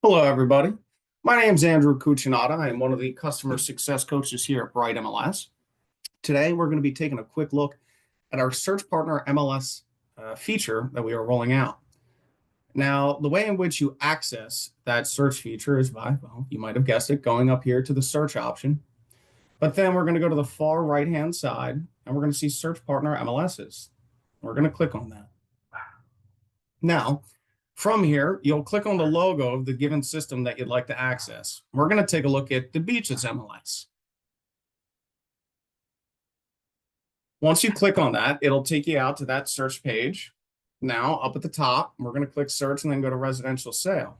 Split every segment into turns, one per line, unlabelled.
Hello, everybody. My name is Andrew Cuccinata. I am one of the customer success coaches here at Bright MLS. Today, we're going to be taking a quick look at our Search Partner MLS feature that we are rolling out. Now, the way in which you access that search feature is by, well, you might have guessed it, going up here to the search option. But then we're going to go to the far right-hand side, and we're going to see Search Partner MLSs. We're going to click on that. Now, from here, you'll click on the logo of the given system that you'd like to access. We're going to take a look at the Beaches MLS. Once you click on that, it'll take you out to that search page. Now, up at the top, we're going to click search and then go to residential sale.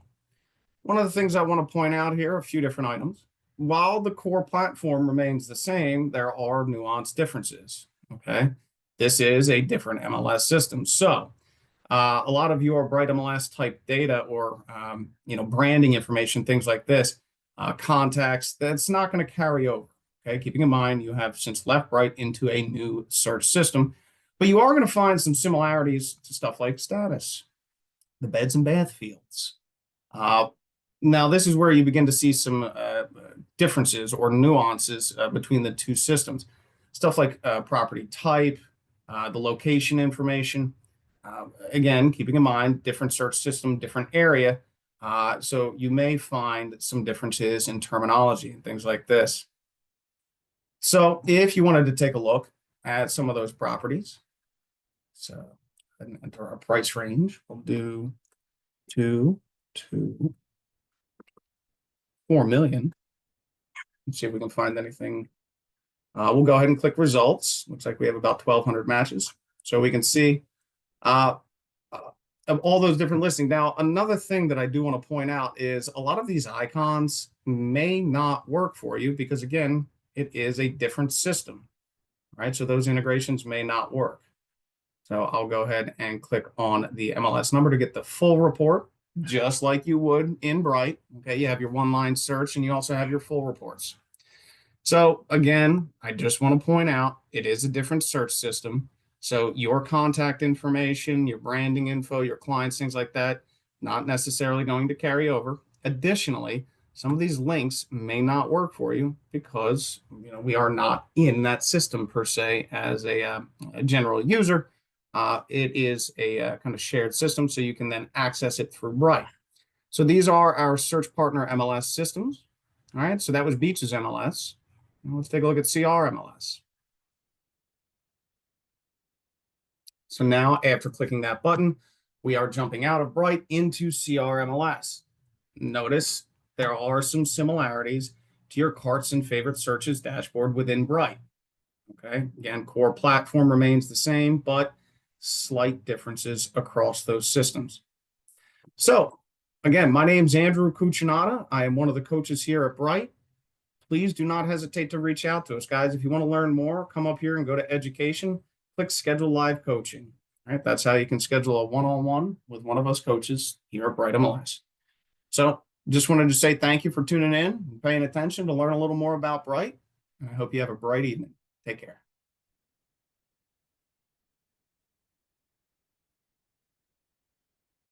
One of the things I want to point out here, a few different items. While the core platform remains the same, there are nuanced differences. Okay, this is a different MLS system. So a lot of your Bright MLS type data or branding information, things like this, contacts, that's not going to carry over. Okay, keeping in mind you have since left Bright into a new search system, but you are going to find some similarities to stuff like status, the beds and bath fields. Now this is where you begin to see some differences or nuances between the two systems. Stuff like property type, the location information. Again, keeping in mind, different search system, different area. So you may find some differences in terminology and things like this. So if you wanted to take a look at some of those properties, so enter our price range. We'll do 2 to 4 million. Let's see if we can find anything. We'll go ahead and click results. Looks like we have about 1,200 matches. So we can see of all those different listings. Now, another thing that I do want to point out is a lot of these icons may not work for you because, again, it is a different system, right? So those integrations may not work. So I'll go ahead and click on the MLS number to get the full report, just like you would in Bright. Okay, you have your one-line search and you also have your full reports. So again, I just want to point out it is a different search system. So your contact information, your branding info, your clients, things like that, not necessarily going to carry over. Additionally, some of these links may not work for you because we are not in that system per se as a general user. It is a kind of shared system, so you can then access it through Bright. So these are our Search Partner MLS systems. All right, so that was Beaches MLS. Now let's take a look at CR MLS. So now, after clicking that button, we are jumping out of Bright into CR MLS. Notice there are some similarities to your carts and favorite searches dashboard within Bright. Okay, again, core platform remains the same, but slight differences across those systems. So again, my name's Andrew Cuccinata. I am one of the coaches here at Bright. Please do not hesitate to reach out to us, guys. If you want to learn more, come up here and go to education, click schedule live coaching. All right, that's how you can schedule a one-on-one with one of us coaches here at Bright MLS. So just wanted to say thank you for tuning in and paying attention to learn a little more about Bright. I hope you have a bright evening. Take care.